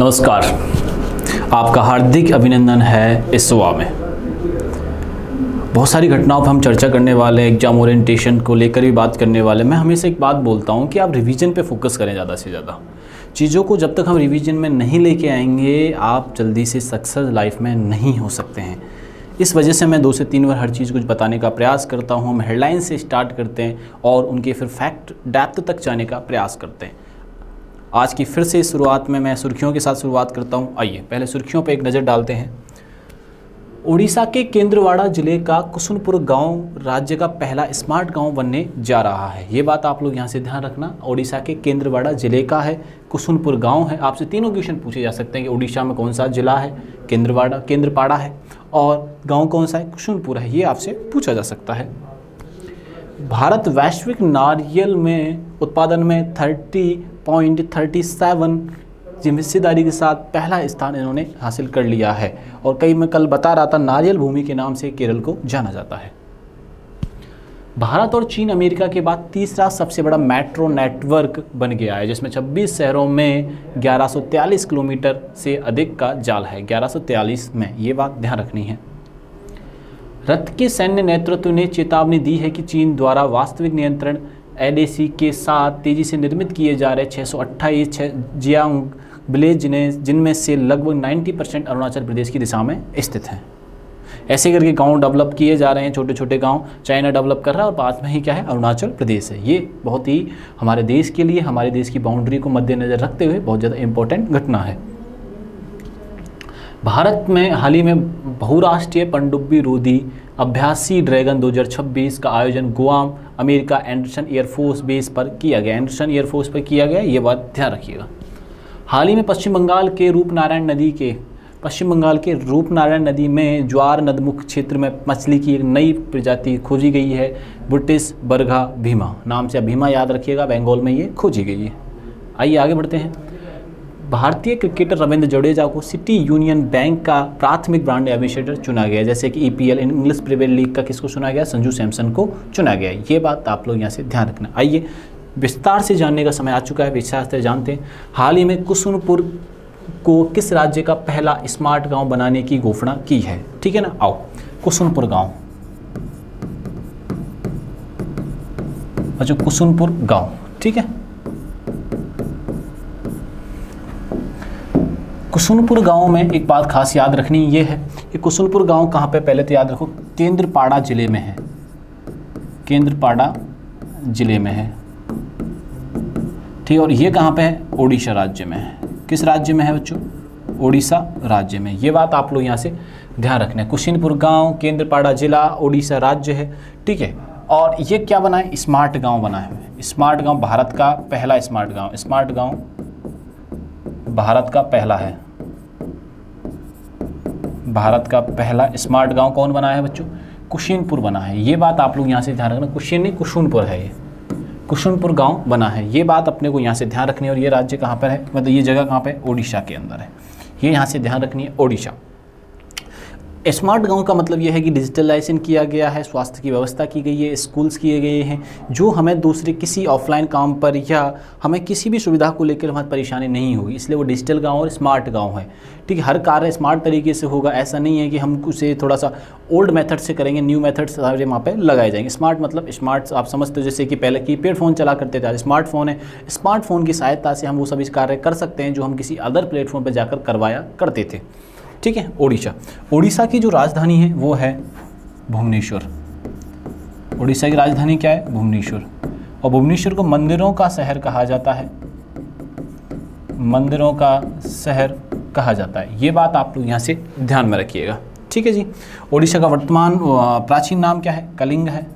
नमस्कार, आपका हार्दिक अभिनंदन है इस सुबह में। बहुत सारी घटनाओं पर हम चर्चा करने वाले हैं, एग्जाम ओरिएंटेशन को लेकर भी बात करने वाले। मैं हमेशा एक बात बोलता हूं कि आप रिवीजन पे फोकस करें ज़्यादा से ज़्यादा। चीज़ों को जब तक हम रिवीजन में नहीं लेके आएंगे, आप जल्दी से सक्सेस लाइफ में नहीं हो सकते हैं। इस वजह से मैं 2 से 3 बार हर चीज़ कुछ बताने का प्रयास करता हूँ। हम हेडलाइन से स्टार्ट करते हैं और उनके फिर फैक्ट डेप्थ तक जाने का प्रयास करते हैं। आज की फिर से शुरुआत में मैं सुर्खियों के साथ शुरुआत करता हूं। आइए पहले सुर्खियों पर एक नज़र डालते हैं। उड़ीसा के केंद्रवाड़ा जिले का कुसुनपुर गांव राज्य का पहला स्मार्ट गांव बनने जा रहा है। ये बात आप लोग यहां से ध्यान रखना। उड़ीसा के केंद्रवाड़ा जिले का है, कुसुनपुर गांव है। आपसे 3 क्वेश्चन पूछे जा सकते हैं कि उड़ीसा में कौन सा जिला है, केंद्रपाड़ा है, और गाँव कौन सा है, कुसुनपुर है। ये आपसे पूछा जा सकता है। भारत वैश्विक नारियल में उत्पादन में 30.37 जिम्मेदारी के साथ पहला स्थान इन्होंने हासिल कर लिया है। और मैं कल बता रहा था, नारियल भूमि के नाम से केरल को जाना जाता है। भारत और चीन अमेरिका के बाद तीसरा सबसे बड़ा मेट्रो नेटवर्क बन गया है, जिसमें 26 शहरों में 1143 किलोमीटर से अधिक का जाल है। 1143 में, ये बात ध्यान रखनी है। रथ के सैन्य नेतृत्व ने चेतावनी दी है कि चीन द्वारा वास्तविक नियंत्रण एलएसी के साथ तेजी से निर्मित किए जा रहे 628 जियांग विलेज जिनमें से लगभग 90% अरुणाचल प्रदेश की दिशा में स्थित हैं। ऐसे करके गांव डेवलप किए जा रहे हैं, छोटे छोटे गांव चाइना डेवलप कर रहा है और पास में ही क्या है, अरुणाचल प्रदेश है। ये बहुत ही हमारे देश के लिए, हमारे देश की बाउंड्री को मद्देनजर रखते हुए बहुत ज़्यादा इंपॉर्टेंट घटना है। भारत में हाल ही में बहुराष्ट्रीय पनडुब्बी रोधी अभ्यासी ड्रैगन 2026 का आयोजन Guam America Anderson air force base पर किया गया। ये बात ध्यान रखिएगा। हाल ही में पश्चिम बंगाल के रूपनारायण नदी में ज्वार नदमुख क्षेत्र में मछली की एक नई प्रजाति खोजी गई है। बुटिस बरघा भीमा नाम से, भीमा याद रखिएगा, बंगाल में ये खोजी गई है। आइए आगे बढ़ते हैं। भारतीय क्रिकेटर रविंद्र जडेजा को सिटी यूनियन बैंक का प्राथमिक ब्रांड एम्बेसडर चुना गया। जैसे कि ईपीएल इंग्लिश प्रीमियर लीग का किसको चुना गया, संजू सैमसन को चुना गया। ये बात आप लोग यहाँ से ध्यान रखना। आइए विस्तार से जानने का समय आ चुका है, विस्तार से जानते हैं। हाल ही में कुसुनपुर को किस राज्य का पहला स्मार्ट गाँव बनाने की घोषणा की है, ठीक है ना। आओ, कुसुनपुर गाँव, अच्छा कुसुनपुर गाँव, ठीक है। कुसुनपुर गांव में एक बात खास याद रखनी ये है कि कुसुनपुर गांव कहाँ पे, पहले तो याद रखो, केंद्रपाड़ा जिले में है। केंद्रपाड़ा जिले में है, ठीक है। और ये कहाँ पे है, ओडिशा राज्य में है। किस राज्य में है बच्चों, ओडिशा राज्य में। ये बात आप लोग यहाँ से ध्यान रखना है। कुसुनपुर गांव, केंद्रपाड़ा जिला, ओडिशा राज्य है, ठीक है। और ये क्या बना है, स्मार्ट गाँव बना है। स्मार्ट गाँव भारत का पहला स्मार्ट गाँव, स्मार्ट गाँव भारत का पहला है। भारत का पहला स्मार्ट गांव कौन बना है बच्चों, कुशिनपुर बना है। ये बात आप लोग यहाँ से ध्यान रखना। कुशुनपुर है, ये कुशुनपुर गांव बना है। ये बात अपने को यहाँ से ध्यान रखनी है। और ये राज्य कहाँ पर है, मतलब ये जगह कहाँ पे है, ओडिशा के अंदर है। ये यहाँ से ध्यान रखनी है, ओडिशा। स्मार्ट गांव का मतलब यह है कि डिजिटलाइजेशन किया गया है, स्वास्थ्य की व्यवस्था की गई है, स्कूल्स किए गए हैं, जो हमें दूसरे किसी ऑफलाइन काम पर या हमें किसी भी सुविधा को लेकर हमारी परेशानी नहीं होगी। इसलिए वो डिजिटल गांव और स्मार्ट गांव है, ठीक है। हर कार्य स्मार्ट तरीके से होगा। ऐसा नहीं है कि हम उसे थोड़ा सा ओल्ड मेथड से करेंगे, न्यू मेथड सारे वहाँ पर लगाए जाएंगे। स्मार्ट मतलब स्मार्ट आप समझते हो, जैसे कि पहले कीपैड फ़ोन चला करते थे, स्मार्टफोन है। स्मार्टफोन की सहायता से हम वो सभी कार्य कर सकते हैं जो हम किसी अदर प्लेटफॉर्म पर जाकर करवाया करते थे, ठीक है। उड़ीसा की जो राजधानी है वो है भुवनेश्वर। उड़ीसा की राजधानी क्या है, भुवनेश्वर। और भुवनेश्वर को मंदिरों का शहर कहा जाता है, मंदिरों का शहर कहा जाता है। ये बात आप लोग यहाँ से ध्यान में रखिएगा, ठीक है जी। उड़ीसा का वर्तमान प्राचीन नाम क्या है, कलिंग है।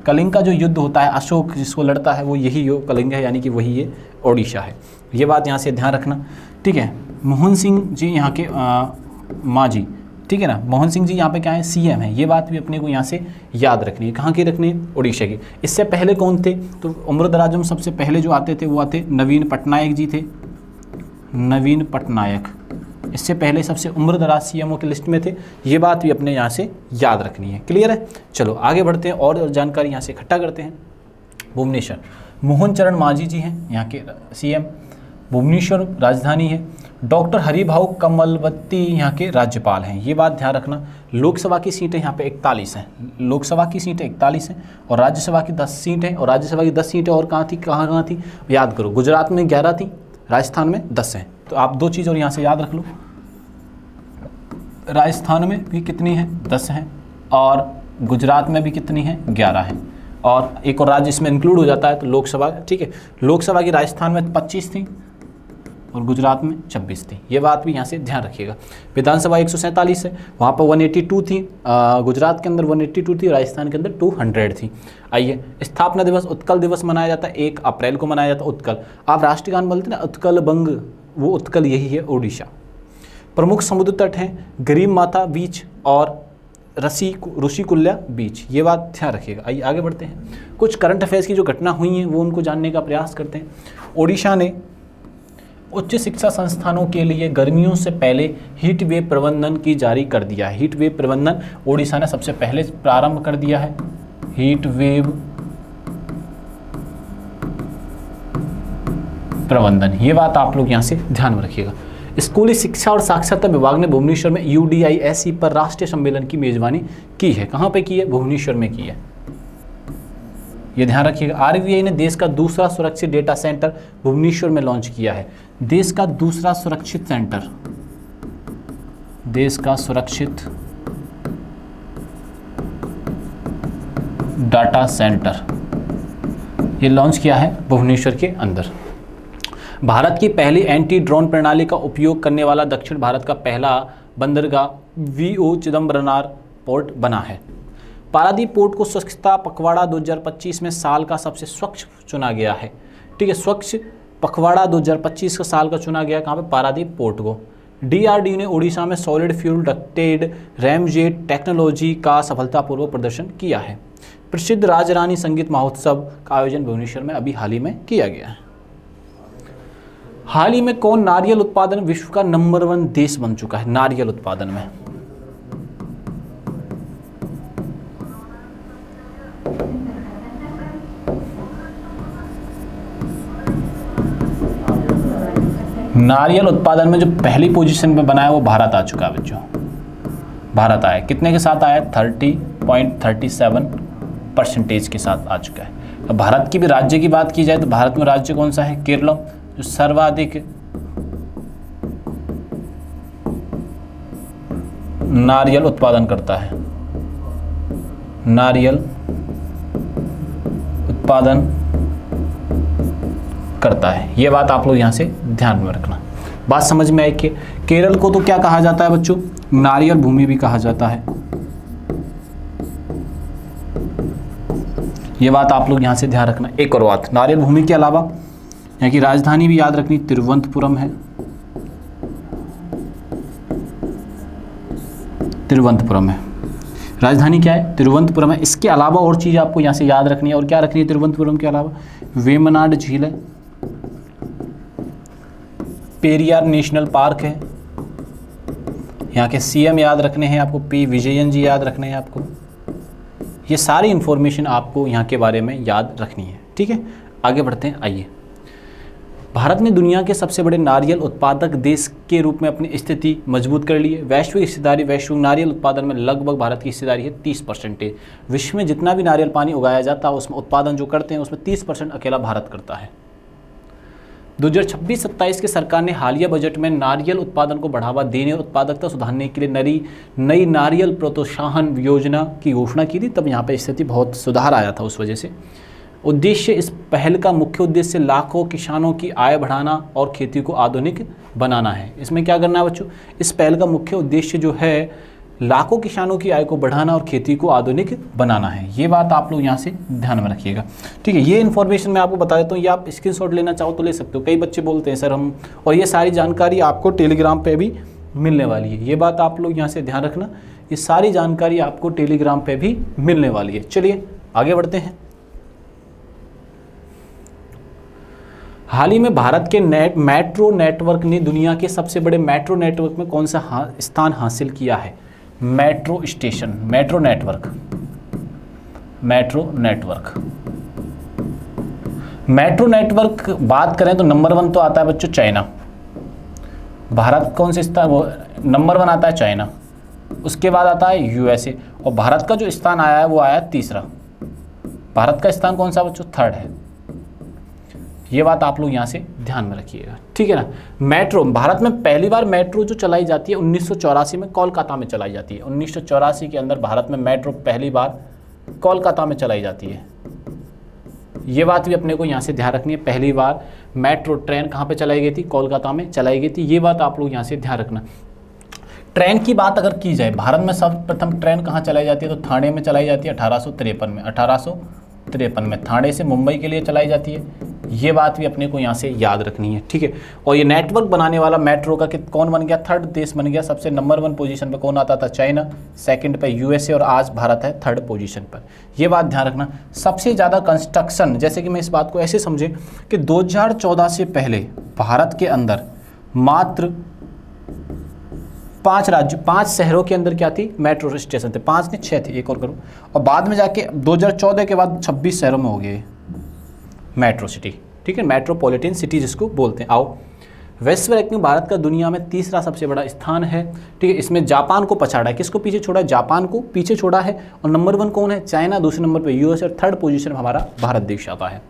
कलिंग का जो युद्ध होता है, अशोक जिसको लड़ता है वो यही कलिंग है, यानी कि वही ये उड़ीसा है। ये बात यहाँ से ध्यान रखना, ठीक है। मोहन सिंह जी यहाँ के मांझी, ठीक है ना। मोहन सिंह जी यहाँ पे क्या है, सीएम है। ये बात भी अपने को यहाँ से याद रखनी है। कहाँ की रखनी है, उड़ीसा की। इससे पहले कौन थे, तो उम्र-दराज में सबसे पहले जो आते थे वो आते नवीन पटनायक जी थे, नवीन पटनायक। इससे पहले सबसे उम्र-दराज सीएमओ की लिस्ट में थे। ये बात भी अपने यहाँ से याद रखनी है, क्लियर है। चलो आगे बढ़ते हैं और जानकारी यहाँ से इकट्ठा करते हैं। भुवनेश्वर, मोहन चरण मांझी जी हैं यहाँ के सीएम। भुवनेश्वर राजधानी है। डॉक्टर हरिभाऊ कमलवती यहाँ के राज्यपाल हैं, ये बात ध्यान रखना। लोकसभा की सीटें यहाँ पे 41 हैं, लोकसभा की सीटें 41 हैं और राज्यसभा की 10 सीटें, और राज्यसभा की 10 सीटें और कहाँ थी याद करो। गुजरात में 11 थी, राजस्थान में 10 हैं। तो आप 2 चीज़ और यहाँ से याद रख लो, राजस्थान में भी कितनी है 10 हैं और गुजरात में भी कितनी है 11 है, और एक और राज्य इसमें इंक्लूड हो जाता है तो लोकसभा, ठीक है। लोकसभा की राजस्थान में 25 थी और गुजरात में 26 थी, ये बात भी यहाँ से ध्यान रखिएगा। विधानसभा 147 है, वहाँ पर 182 थी, गुजरात के अंदर 182 थी, राजस्थान के अंदर 200 थी। आइए, स्थापना दिवस उत्कल दिवस मनाया जाता है, 1 अप्रैल को मनाया जाता है। उत्कल, आप राष्ट्रीय गान बोलते हैं ना, उत्कल बंग, वो उत्कल यही है, ओडिशा। प्रमुख समुद्र तट हैं गरीब माथा बीच और ऋषिकुल्या बीच, ये बात ध्यान रखिएगा। आइए आगे बढ़ते हैं, कुछ करंट अफेयर्स की जो घटना हुई हैं वो उनको जानने का प्रयास करते हैं। ओडिशा ने उच्च शिक्षा संस्थानों के लिए गर्मियों से पहले हीट वेव प्रबंधन की जारी कर दिया है। हीट वेव प्रबंधन ओडिशा ने सबसे पहले प्रारंभ कर दिया है, हीट वेव प्रबंधन, ये बात आप लोग यहाँ से ध्यान में रखिएगा। स्कूली शिक्षा और साक्षरता विभाग ने भुवनेश्वर में UDISE पर राष्ट्रीय सम्मेलन की मेजबानी की है। कहाँ पे की है? भुवनेश्वर में की है, ये ध्यान रखिएगा। RBI ने देश का दूसरा सुरक्षित डेटा सेंटर भुवनेश्वर में लॉन्च किया है। देश का दूसरा सुरक्षित सेंटर, देश का सुरक्षित डाटा सेंटर, ये लॉन्च किया है भुवनेश्वर के अंदर। भारत की पहली एंटी ड्रोन प्रणाली का उपयोग करने वाला दक्षिण भारत का पहला बंदरगाह VO चिदम्बरनार पोर्ट बना है। पारादीप पोर्ट को स्वच्छता पखवाड़ा 2025 में साल का सबसे स्वच्छ चुना गया है। ठीक है, स्वच्छ पखवाड़ा 2025 का साल का चुना गया कहाँ पे? पारादीप पोर्ट को। DRDO ने ओडिशा में solid fuel ducted ramjet technology का सफलतापूर्वक प्रदर्शन किया है। प्रसिद्ध राजरानी संगीत महोत्सव का आयोजन भुवनेश्वर में अभी हाल ही में किया गया है। हाल ही में कौन नारियल उत्पादन विश्व का नंबर 1 देश बन चुका है? नारियल उत्पादन में नारियल उत्पादन में जो पहली पोजीशन पे बना है वो भारत आ चुका है बच्चों। भारत आया, कितने के साथ आया? 30.37% के साथ आ चुका है। अब भारत की भी राज्य की बात की जाए तो भारत में राज्य कौन सा है? केरल, जो सर्वाधिक नारियल उत्पादन करता है, नारियल उत्पादन करता है। ये बात आप लोग यहां से ध्यान में रखना। बात समझ में आई कि केरल को तो क्या कहा जाता है बच्चों? नारियल भूमि भी कहा जाता है। ये बात आप लोग यहां से ध्यान रखना। एक और बात, नारियल भूमि के अलावा यहाँ की राजधानी भी याद रखनी, तिरुवनंतपुरम है। तिरुवनंतपुरम है राजधानी, क्या है? तिरुवनंतपुरम है। इसके अलावा और चीज़ आपको यहाँ से याद रखनी है, और क्या रखनी है तिरुवनंतपुरम के अलावा? वेमनाड झील है, पेरियार नेशनल पार्क है। यहाँ के CM याद रखने हैं आपको, P विजयन जी याद रखने हैं आपको। ये सारी इंफॉर्मेशन आपको यहाँ के बारे में याद रखनी है। ठीक है, आगे बढ़ते हैं। आइए, भारत ने दुनिया के सबसे बड़े नारियल उत्पादक देश के रूप में अपनी स्थिति मजबूत कर ली है। वैश्विक हिस्सेदारी, वैश्विक नारियल उत्पादन में लगभग भारत की हिस्सेदारी है 30%। विश्व में जितना भी नारियल पानी उगाया जाता है उसमें उत्पादन जो करते हैं उसमें 30% अकेला भारत करता है। 2026-27 के सरकार ने हालिया बजट में नारियल उत्पादन को बढ़ावा देने और उत्पादकता सुधारने के लिए नई नारियल प्रोत्साहन योजना की घोषणा की थी। तब यहाँ पे स्थिति बहुत सुधार आया था उस वजह से। उद्देश्य, इस पहल का मुख्य उद्देश्य लाखों किसानों की आय बढ़ाना और खेती को आधुनिक बनाना है। इसमें क्या करना है बच्चों? इस पहल का मुख्य उद्देश्य जो है लाखों किसानों की आय को बढ़ाना और खेती को आधुनिक बनाना है। ये बात आप लोग यहाँ से ध्यान में रखिएगा। ठीक है, ये इन्फॉर्मेशन मैं आपको बता देता हूँ, ये आप स्क्रीनशॉट लेना चाहो तो ले सकते हो। कई बच्चे बोलते हैं सर हम, और ये सारी जानकारी आपको टेलीग्राम पे भी मिलने वाली है। ये बात आप लोग यहाँ से ध्यान रखना, ये सारी जानकारी आपको टेलीग्राम पे भी मिलने वाली है। चलिए आगे बढ़ते हैं। हाल ही में भारत के मेट्रो नेटवर्क ने दुनिया के सबसे बड़े मेट्रो नेटवर्क में कौन सा स्थान हासिल किया है? Metro station, metro network, metro network. Metro network बात करें तो नंबर 1 तो आता है बच्चों चाइना। भारत कौन से स्थान, वो नंबर 1 आता है चाइना, उसके बाद आता है यूएसए, और भारत का जो स्थान आया है वो आया तीसरा। भारत का स्थान कौन सा बच्चों, 3rd है। ये बात आप लोग यहाँ से ध्यान में रखिएगा, ठीक है ना। मेट्रो, भारत में पहली बार मेट्रो जो चलाई जाती है 1984 में कोलकाता में चलाई जाती है। 1984 के अंदर भारत में मेट्रो पहली बार कोलकाता में चलाई जाती है। ये बात भी अपने को यहाँ से ध्यान रखनी है, पहली बार मेट्रो ट्रेन कहाँ पे चलाई गई थी, कोलकाता में चलाई गई थी। ये बात आप लोग यहाँ से ध्यान रखना। ट्रेन की बात अगर की जाए, भारत में सर्वप्रथम ट्रेन कहाँ चलाई जाती है तो थाने में चलाई जाती है 1853 में। 1853 में थाने से मुंबई के लिए चलाई जाती है। ये बात भी अपने को यहाँ से याद रखनी है, ठीक है। और ये नेटवर्क बनाने वाला मेट्रो का कौन बन गया, 3rd देश बन गया। सबसे नंबर 1 पोजीशन पे कौन आता था, चाइना, 2nd पे यूएसए, और आज भारत है 3rd पोजीशन पर। ये बात ध्यान रखना। सबसे ज़्यादा कंस्ट्रक्शन, जैसे कि मैं इस बात को ऐसे समझे कि 2014 से पहले भारत के अंदर मात्र 5 शहरों के अंदर क्या थी, मेट्रो स्टेशन थे। 5 नहीं 6 थे, एक और करो, और बाद में जाके 2014 के बाद 26 शहरों में हो गए मेट्रो सिटी, ठीक है, मेट्रोपॉलिटन सिटी जिसको बोलते हैं। आओ, वैश्विक रैंकिंग भारत का दुनिया में तीसरा सबसे बड़ा स्थान है, ठीक है। इसमें जापान को पछाड़ा है, किसको पीछे छोड़ा है, जापान को पीछे छोड़ा है। और नंबर 1 कौन है, चाइना, दूसरे नंबर पर यूएस, और 3rd पोजीशन में हमारा भारत देश आता है।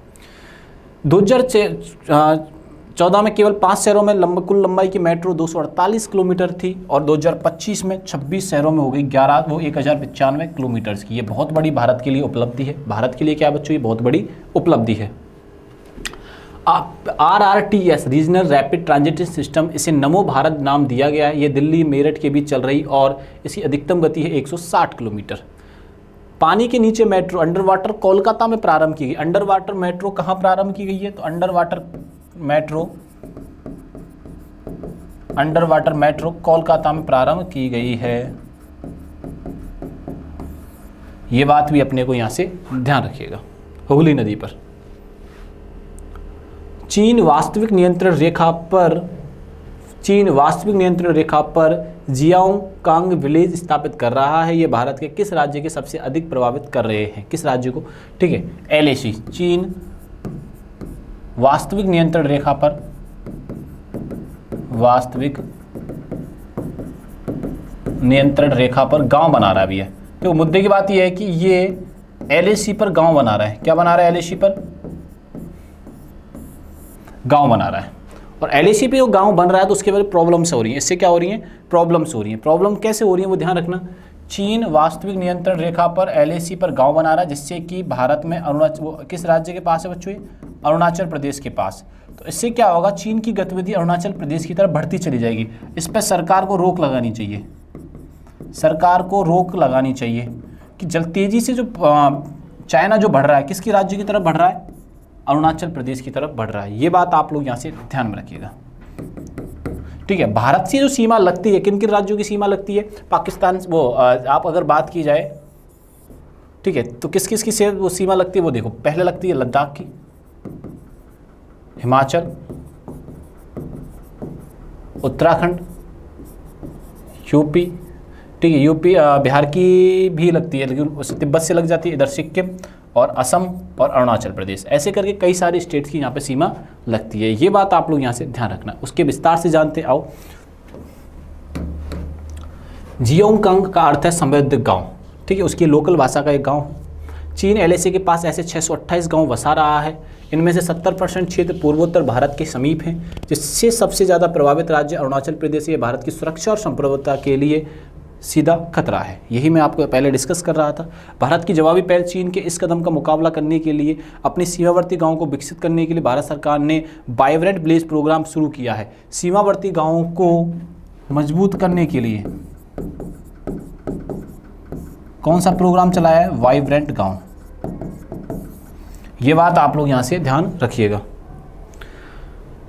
2014 में केवल 5 शहरों में कुल लंबाई की मेट्रो 248 किलोमीटर थी, और 2025 में 26 शहरों में हो गई 1095 किलोमीटर की। ये बहुत बड़ी भारत के लिए उपलब्धि है। भारत के लिए क्या बच्चों, ये बहुत बड़ी उपलब्धि है। RRTS regional rapid transit system, इसे नमो भारत नाम दिया गया है। ये दिल्ली मेरठ के बीच चल रही और इसकी अधिकतम गति है 160 किलोमीटर। पानी के नीचे मेट्रो अंडर वाटर कोलकाता में प्रारंभ की गई। अंडर वाटर मेट्रो कहाँ प्रारंभ की गई है, तो अंडर वाटर मेट्रो कोलकाता में प्रारंभ की गई है। ये बात भी अपने को यहाँ से ध्यान रखिएगा। हुगली नदी पर चीन वास्तविक नियंत्रण रेखा पर जियाओकांग विलेज स्थापित कर रहा है। ये भारत के किस राज्य के सबसे अधिक प्रभावित कर रहे हैं, किस राज्य को, ठीक है, LAC, चीन वास्तविक नियंत्रण रेखा पर गांव बना रहा है अभी है। तो मुद्दे की बात यह है कि ये LAC पर गांव बना रहा है। क्या बना रहा है, LAC पर गांव बना रहा है। और LAC पे जो गांव बन रहा है तो उसके बाद प्रॉब्लम्स हो रही हैं। इससे क्या हो रही हैं, प्रॉब्लम्स हो रही हैं। प्रॉब्लम कैसे हो रही है वो ध्यान रखना। चीन वास्तविक नियंत्रण रेखा पर LAC पर गांव बना रहा है, जिससे कि भारत में किस राज्य के पास है बच्चों, अरुणाचल प्रदेश के पास। तो इससे क्या होगा, चीन की गतिविधि अरुणाचल प्रदेश की तरफ बढ़ती चली जाएगी। इस पर सरकार को रोक लगानी चाहिए, कि जल्द तेजी से जो चाइना जो बढ़ रहा है, किसकी राज्य की तरफ बढ़ रहा है, अरुणाचल प्रदेश की तरफ बढ़ रहा है। ये बात आप लोग यहाँ से ध्यान में रखिएगा, ठीक है। भारत से जो सीमा लगती है, किन किन राज्यों की सीमा लगती है, पाकिस्तान, वो आप अगर बात की जाए, ठीक है, तो किस किस की से वो सीमा लगती है वो देखो। पहले लगती है लद्दाख की, हिमाचल, उत्तराखंड, यूपी, ठीक है, यूपी, बिहार की भी लगती है, लेकिन उससे तिब्बत से लग जाती है, इधर सिक्किम और असम और अरुणाचल प्रदेश, ऐसे करके कई सारे स्टेट्स की यहाँ पे सीमा लगती है। ये बात आप लोग यहाँ से ध्यान रखना। उसके विस्तार से जानते आओ। जियोंगकांग का अर्थ है समृद्ध गांव, ठीक है, उसकी लोकल भाषा का एक गांव। चीन LAC के पास ऐसे 628 गांव बसा रहा है। इनमें से 70% क्षेत्र पूर्वोत्तर भारत के समीप हैं, जिससे सबसे ज़्यादा प्रभावित राज्य अरुणाचल प्रदेश है। भारत की सुरक्षा और संप्रभुता के लिए सीधा खतरा है। यही मैं आपको पहले डिस्कस कर रहा था। भारत की जवाबी पहल चीन के इस कदम का मुकाबला करने के लिए, अपने सीमावर्ती गांवों को विकसित करने के लिए भारत सरकार ने वाइब्रेंट विलेज प्रोग्राम शुरू किया है। सीमावर्ती गांवों को मजबूत करने के लिए कौन सा प्रोग्राम चलाया है, वाइब्रेंट गांव। ये बात आप लोग यहां से ध्यान रखिएगा।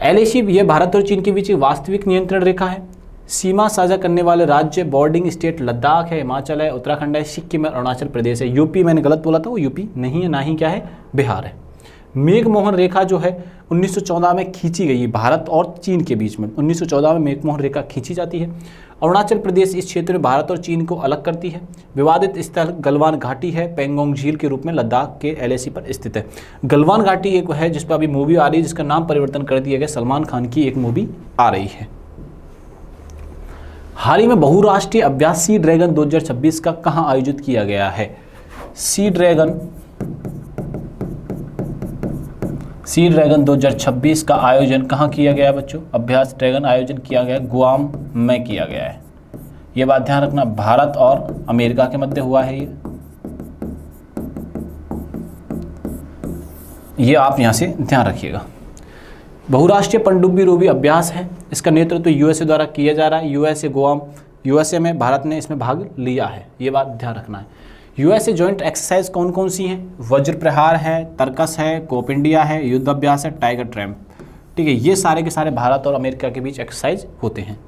LAC ये भारत और चीन के बीच वास्तविक नियंत्रण रेखा है। सीमा साझा करने वाले राज्य बॉर्डिंग स्टेट लद्दाख है, हिमाचल है, उत्तराखंड है, सिक्किम है, अरुणाचल प्रदेश है। यूपी मैंने गलत बोला था, वो यूपी नहीं है, ना ही क्या है, बिहार है। मैकमोहन रेखा जो है 1914 में खींची गई है भारत और चीन के बीच में। 1914 में मैकमोहन रेखा खींची जाती है। अरुणाचल प्रदेश इस क्षेत्र में भारत और चीन को अलग करती है। विवादित स्थल गलवान घाटी है, पेंगोंग झील के रूप में लद्दाख के LAC पर स्थित है। गलवान घाटी एक है जिस पर अभी मूवी आ रही है, जिसका नाम परिवर्तन कर दिया गया, सलमान खान की एक मूवी आ रही है। हाल ही में बहुराष्ट्रीय अभ्यास सी ड्रैगन 2026 का कहां आयोजित किया गया है? सी ड्रैगन 2026 का आयोजन कहाँ किया गया है बच्चों? अभ्यास ड्रैगन आयोजन किया गया गुआम में किया गया है। ये बात ध्यान रखना, भारत और अमेरिका के मध्य हुआ है ये आप यहाँ से ध्यान रखिएगा। बहुराष्ट्रीय पनडुब्बी रोवी अभ्यास है, इसका नेतृत्व USA द्वारा किया जा रहा है। USA गुआम, USA में भारत ने इसमें भाग लिया है, ये बात ध्यान रखना है। USA जॉइंट एक्सरसाइज कौन कौन सी हैं? वज्र प्रहार है, तर्कस है, कोप इंडिया है, युद्ध अभ्यास है, टाइगर ट्रैम्प। ठीक है, ये सारे के सारे भारत और अमेरिका के बीच एक्सरसाइज होते हैं।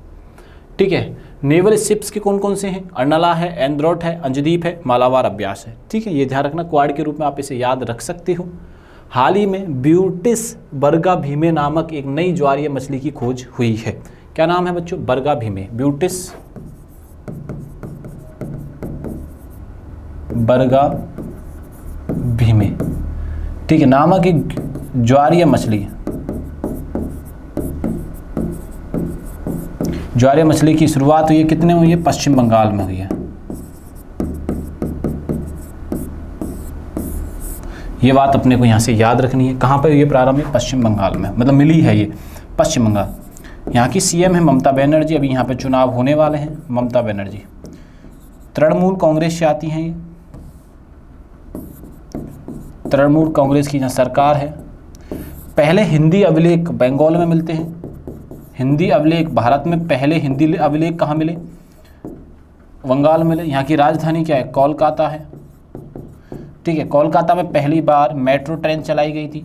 ठीक है, नेवल शिप्स के कौन कौन से हैं? अर्नला है, एंड्रोट है, अंजदीप है, मालाबार अभ्यास है। ठीक है, ये ध्यान रखना, क्वाड के रूप में आप इसे याद रख सकते हो। हाल ही में ब्यूटिस बर्गा भीमे नामक एक नई ज्वारीय मछली की खोज हुई है। क्या नाम है बच्चों? बर्गा भीमे, ब्यूटिस बर्गा भीमे। ठीक है, नामक एक ज्वारीय मछली, ज्वारीय मछली की शुरुआत हुई है, कितने हुई है? पश्चिम बंगाल में हुई है। ये बात अपने को यहाँ से याद रखनी है। कहाँ पर ये प्रारंभ है? पश्चिम बंगाल में, मतलब मिली है ये पश्चिम बंगाल। यहाँ की CM है ममता बनर्जी, अभी यहाँ पे चुनाव होने वाले हैं, ममता बनर्जी। तृणमूल कांग्रेस से आती हैं ये, तृणमूल कांग्रेस की यहाँ सरकार है। पहले हिंदी अभिलेख बंगाल में मिलते हैं। हिंदी अभिलेख भारत में पहले हिंदी अभिलेख कहाँ मिले? बंगाल में मिले। यहाँ की राजधानी क्या है? कोलकाता है। ठीक है, कोलकाता में पहली बार मेट्रो ट्रेन चलाई गई थी।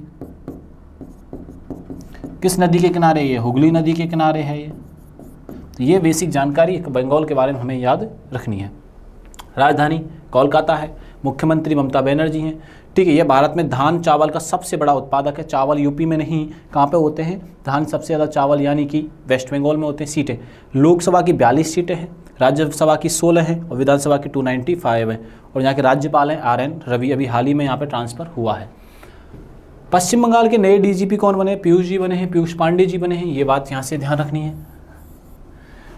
किस नदी के किनारे? ये हुगली नदी के किनारे है ये। तो ये बेसिक जानकारी बंगाल के बारे में हमें याद रखनी है। राजधानी कोलकाता है, मुख्यमंत्री ममता बनर्जी हैं। ठीक है, ये भारत में धान चावल का सबसे बड़ा उत्पादक है। चावल यूपी में नहीं, कहाँ पे होते हैं? धान सबसे ज़्यादा चावल यानी कि वेस्ट बंगाल में होते हैं। सीटें, लोकसभा की 42 सीटें हैं, राज्यसभा की 16 हैं और विधानसभा की 295 हैं। और यहाँ के राज्यपाल हैं RN रवि, अभी हाल ही में यहाँ पे ट्रांसफ़र हुआ है। पश्चिम बंगाल के नए DGP कौन बने? पीयूष जी बने हैं, पीयूष पांडे जी बने हैं, ये बात यहाँ से ध्यान रखनी है।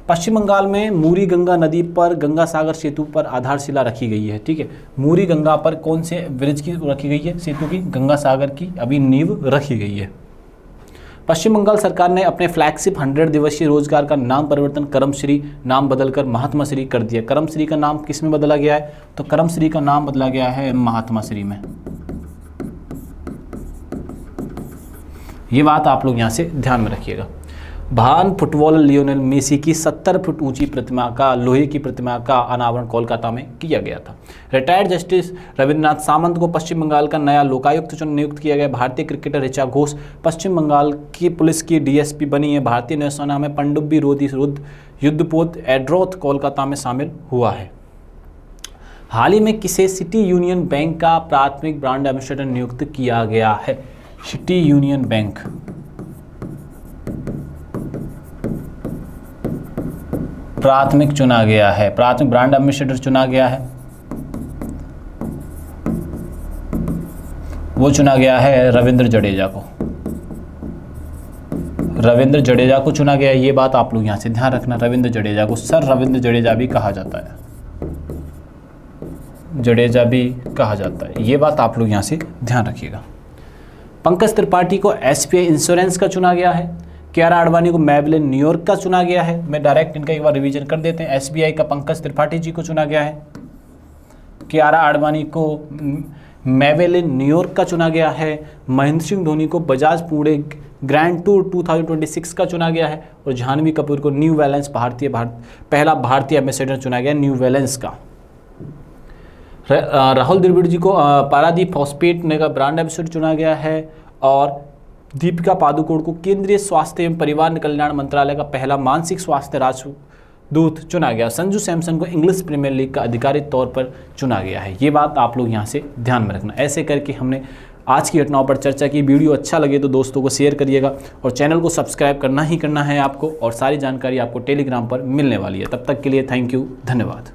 पश्चिम बंगाल में मूरी गंगा नदी पर गंगा सागर सेतु पर आधारशिला रखी गई है। ठीक है, मूरी गंगा पर कौन से ब्रिज की रखी गई है? सेतु की, गंगा सागर की अभी नींव रखी गई है। पश्चिम बंगाल सरकार ने अपने फ्लैगशिप 100 दिवसीय रोजगार का नाम परिवर्तन कर्मश्री नाम बदलकर महात्मा श्री कर दिया। कर्मश्री का नाम किस में बदला गया है? तो कर्मश्री का नाम बदला गया है महात्मा श्री में। ये बात आप लोग यहाँ से ध्यान में रखिएगा। महान फुटबॉलर लियोनेल मेसी की 70 फुट ऊंची प्रतिमा का, लोहे की प्रतिमा का अनावरण कोलकाता में किया गया था। रिटायर्ड जस्टिस रविंद्रनाथ सामंत को पश्चिम बंगाल का नया लोकायुक्त नियुक्त किया गया। भारतीय क्रिकेटर ऋचा घोष पश्चिम बंगाल की पुलिस की DSP बनी है। भारतीय नौसेना में पनडुब्बी रोधी युद्धपोत एड्रोथ कोलकाता में शामिल हुआ है। हाल ही में किसे सिटी यूनियन बैंक का प्राथमिक ब्रांड एम्बेसडर नियुक्त किया गया है? सिटी यूनियन बैंक प्राथमिक चुना गया है, प्राथमिक ब्रांड एम्बेसडर चुना गया है। वो चुना गया है रविंद्र जडेजा को, रविंद्र जडेजा को चुना गया। ये बात आप लोग यहाँ से ध्यान रखना, रविंद्र जडेजा को सर रविंद्र जडेजा भी कहा जाता है, जडेजा भी कहा जाता है। ये बात आप लोग यहाँ से ध्यान रखिएगा। पंकज त्रिपाठी को SBI इंश्योरेंस का चुना गया है। कियारा आडवाणी को मैबलिन न्यूयॉर्क का चुना गया है। मैं डायरेक्ट इनका एक बार रिवीजन कर देते हैं। SBI का पंकज त्रिपाठी जी को चुना गया है। कियारा आडवाणी को मैबलिन न्यूयॉर्क का चुना गया है। महेंद्र सिंह धोनी को बजाज पुणे ग्रैंड टूर 2026 का चुना गया है। और जाह्नवी कपूर को न्यू बैलेंस पहला भारतीय एम्बेसडर चुना गया न्यू बैलेंस का। राहुल द्रविड़ जी को पारादीप फॉस्फेट का ब्रांड एम्बेसडर चुना गया है। और दीपिका पादुकोण को केंद्रीय स्वास्थ्य एवं परिवार कल्याण मंत्रालय का पहला मानसिक स्वास्थ्य राजदूत चुना गया। संजू सैमसन को इंग्लिश प्रीमियर लीग का आधिकारिक तौर पर चुना गया है। ये बात आप लोग यहाँ से ध्यान में रखना। ऐसे करके हमने आज की घटनाओं पर चर्चा की। वीडियो अच्छा लगे तो दोस्तों को शेयर करिएगा और चैनल को सब्सक्राइब करना ही करना है आपको, और सारी जानकारी आपको टेलीग्राम पर मिलने वाली है। तब तक के लिए थैंक यू, धन्यवाद।